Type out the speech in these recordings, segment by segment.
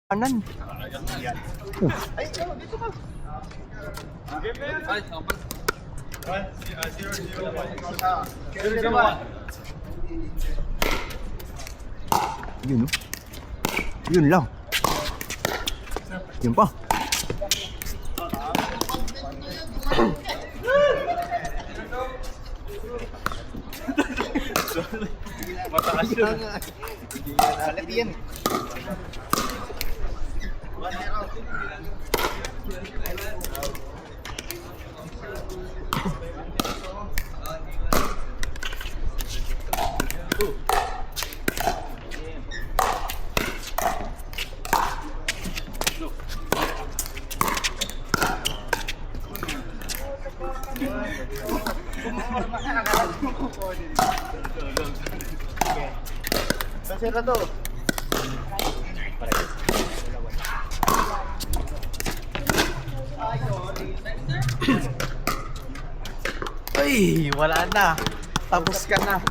Kanan. Ay, dito ka. Ay, open. 0-0. Yun, no? Yun lang. Yun pa. Mataas yun. Hindi yan. Alat yan. 1-0. Sira to. Ay, wala na. Tapos ka na.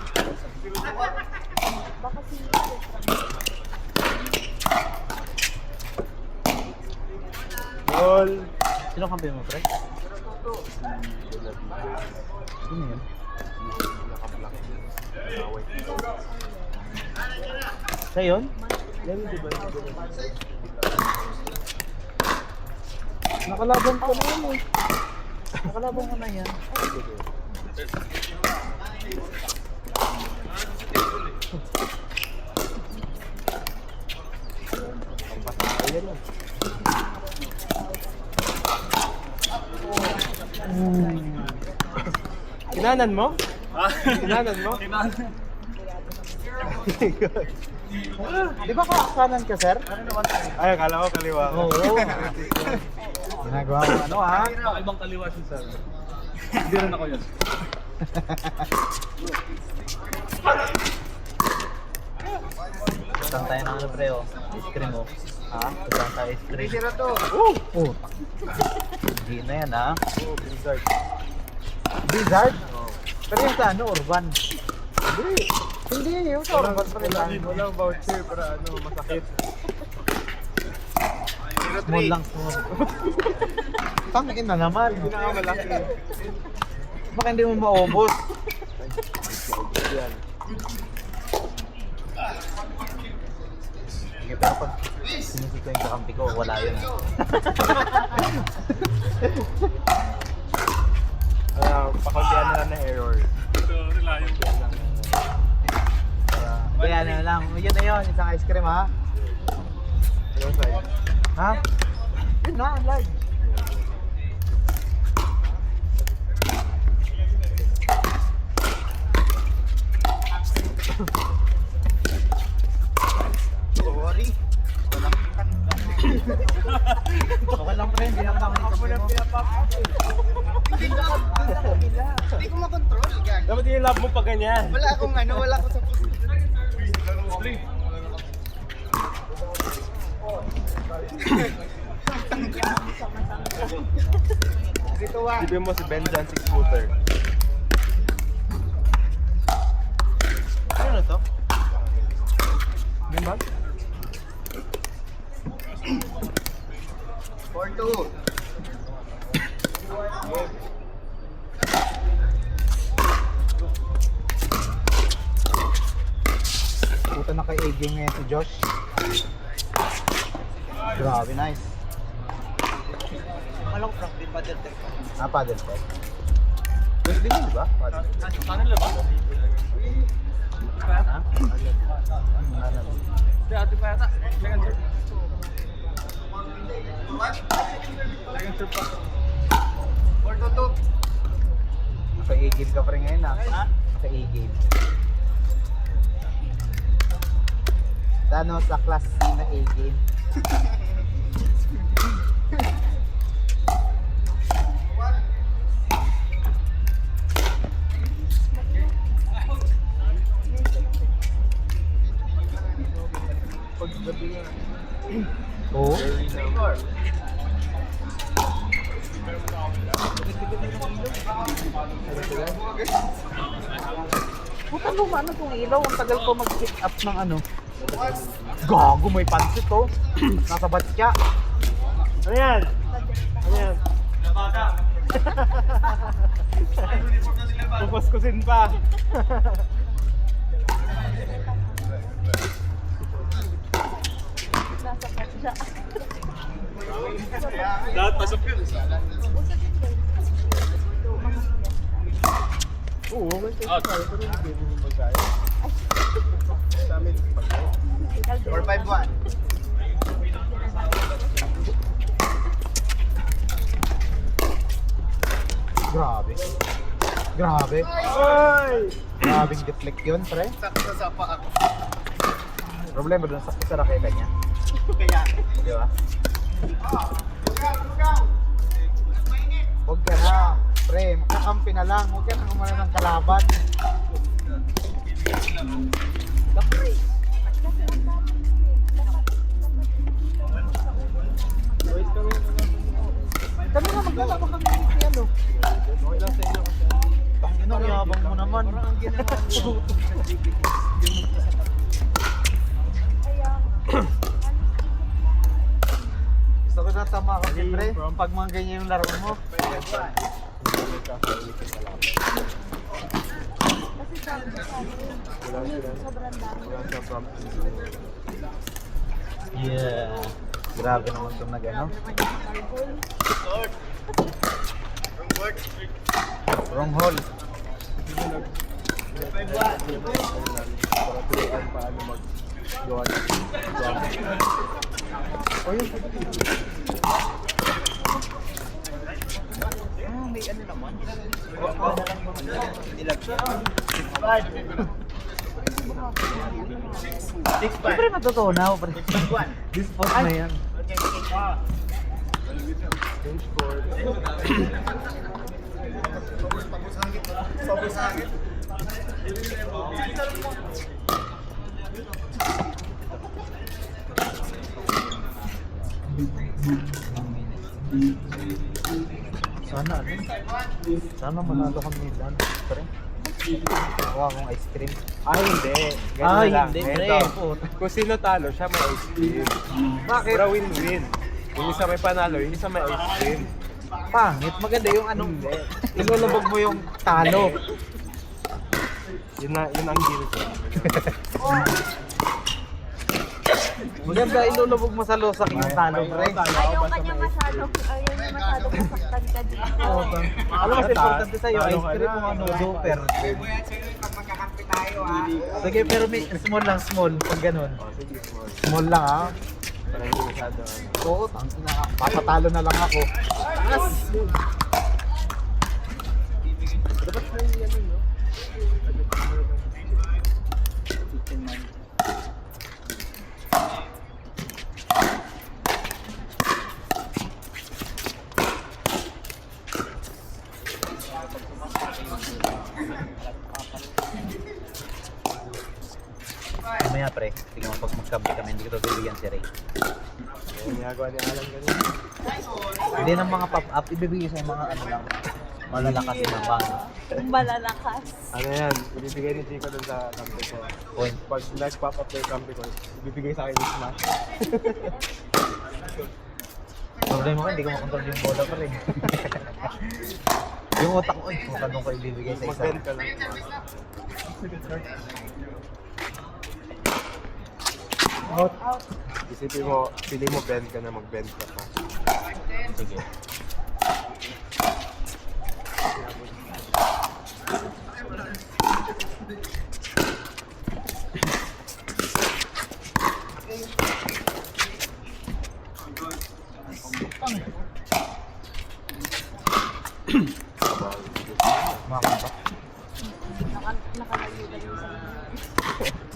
Goal. Sino kampi mo, pre? Sino yun? Sa yun? Nakalaban ko na yun eh. Nakalaban ko na yan. Kinanan mo? Kinanan mo? Di ba kanan ka, sir? Ay, akala ko kaliwa. Oo. Ginagawa mo ano ha? Ibang kaliwa siya, sir. Hindi rin ako yun. Saan tayo ng ano, pre, oh? Ice cream, oh. Ha? Saan tayo ice cream? Sira to. Oh. Hindi na yan, ha? Oh, Blizzard. Blizzard? Pero yung sa ano, Urban? Hindi, yung sa Urban pa rin. Walang voucher para ano, masakit. Small lang, small. Tangin na naman. Pinakamalaki. Baka hindi mo maubos. Yan. Sige, pero pag sinisip ko yung kakampi ko, wala yun. Pakundihan na lang na error. Kaya na lang. Yun na yun, isang ice cream, ha? Ano side? Ha? Yun na, live. Sorry. Okay lang, friend. Hindi lang kami Hindi ko makontrol. Dapat yung love mo pa ganyan. Wala akong ano, wala akong sa position. Dito wa. Sibin mo si Benjan 6-footer. Ano na to? Yan ba? 4-2. Puta na kay AJ ngayon si Josh. Grabe, nice. Alam ko practice paddle tech. Ah, paddle tech. Pwede din, di ba? Paddle. Sana labas. Ha? Dati pa yata. Second serve. Second serve pa. 4-2. Kay A-game ka pa rin ngayon, ha? Kay A-game. Ano sa class C na A-game? Paggabi nga. Oo. Puta lumano tong ilaw. Ang tagal ko mag-pick up ng ano. Gago, may pansit to. Nasa batya. Ano yan? Ano yan? Pupuskusin pa. Nasa katsa. Lahat pasok yun. Oo, may tayo. Pero hindi mo magkaya. Sa amin, pagkain. 451. Grabe. Grabe. Oy! Grabing deflect yun, pre. Sakto sa pa ako. Problema dun sa raketa niya. Kaya. Di ba? Huwag ka na. Pre, makakampi na lang. Huwag ka na kumana ng kalaban. Boys kami. Kami na maglalaba kami ni ano. Okay lang sa inyo kasi. Tangina, yabang mo naman. Gusto ko na tama kasi, pre. Pag mga ganyan yung laro mo. Kasi sabi ko sobrang dami. Yeah. Grabe naman itong nag-ano. Wrong hole. Para turuan paano mag-gawa ng drum. O yun. May ano naman. Ilag siya. Siyempre matutunaw, pre. Dispose na yan. Change board. Pabusangit. Sana ano? Sana manalo kami lang, pre. Nakuha akong ice cream. Hindi. Ganun Ay, na lang. hindi, Ito. pre. Kung sino talo, siya may ice cream. Bakit? Para win-win. Yung isa may panalo, yung isa may ice cream. Pangit, maganda yung anong Hindi. ilulubog mo yung talo. Yun ang gilid ko. Maganda ilulubog mo sa losak yung talo, pre. Ayaw ka niya masyadong masaktan ka dito. Alam mo, mas importante sa'yo, ice cream o ano, doper. Pag magkakampi tayo ha. Sige, pero may small lang, small. Pag ganun. Sige, small. Small lang, ha? Para hindi masyado. Oo, tangina ka. Papatalo na lang ako. Yes! Dapat may ano, no? Mamaya, pre. Tingnan mo, pag magkampi kami, hindi ko ito bibigyan si Ray. Yung ginagawa ni Alan ganun. Hindi ng mga pop-up, ibibigay sa mga ano lang, malalakas na bang Malalakas. Ano yan? Ibibigay ni Chico dun sa kampi ko. point. Pag nag-pop up na yung kampi ko, ibibigay sa akin yung smash. Problema ko, hindi ko makontrol yung bola pa rin. Yung utak ko, kung tanong ko ibibigay sa isa. Mag-bend ka lang. Out. Isipin mo, pili mo bend ka na, mag-bend ka pa. Sige. Makakanta. Nakalayo ka din sa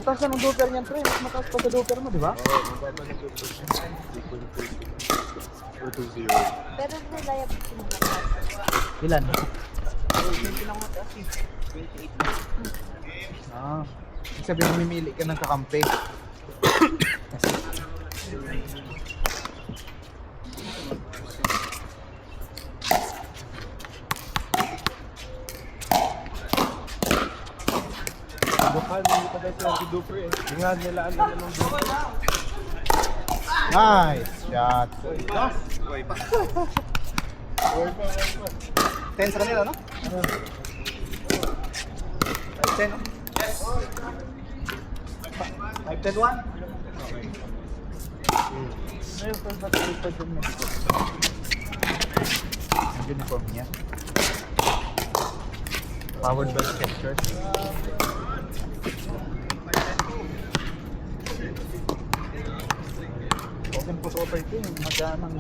Mataas na ng doper niyan, pre. Mas mataas pa sa doper mo, di ba? Oo, magbaba na yung 2.2. Or 2.0. Pero reliable ko naman. Ilan? Ah. Ibig sabihin, mamimili ka ng kakampi. Lokal hindi pa tayo si Dupre eh. Tingnan nila ano ng Dupre. Nice shot. Uy, pa. 10 sa kanila, no? 10, no? 5-10-1? Ngayon, kung ba't ito dun na dito? Ang uniform niya. Powered by Skechers. Open po sa operating, magandang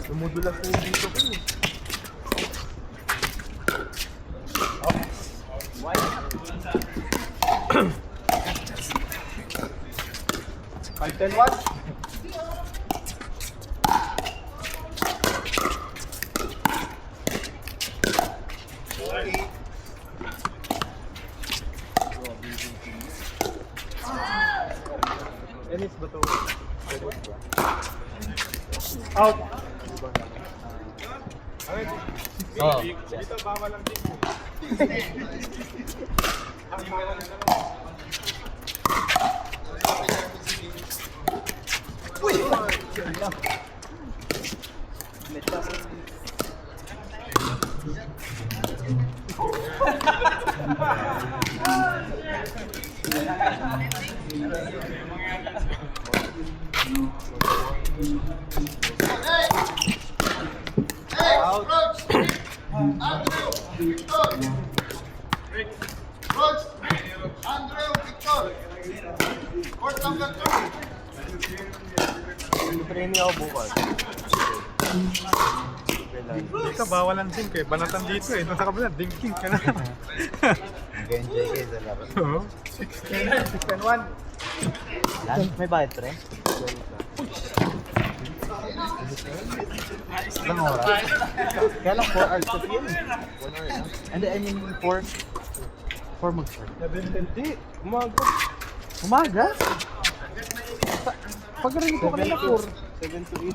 Tumudulas na yung dito ko eh. Ennis ba ito? Out! Oo. Dito bawal lang din. Training ako bukas. Dito bawalan din kayo. Banatan dito eh. Nasa kabila, dinking ka na. Nag-enjoy kayo sa laro. Oo. 6-10-1. Yan, may bayad pre. Ilang oras? Kaya lang 4 hours to yun. 1 hour lang. Hindi, I mean 4 mag-start. Hindi. Umaga. Umaga? Pag-rin ko kanina 4. 7 to 8.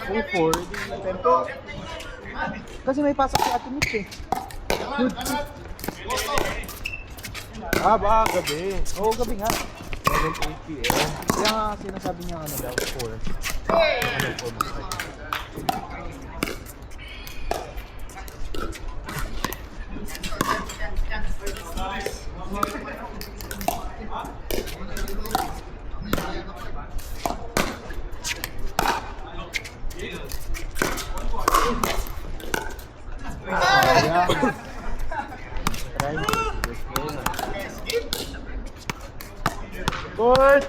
Kung 4, pero kasi may pasok si Ate Mitch eh. Ba, gabi. Oo, gabi nga. 7 to 8 p.m. Kaya nga sinasabi niya ano daw, 4. Ano 4 mag-start. Court!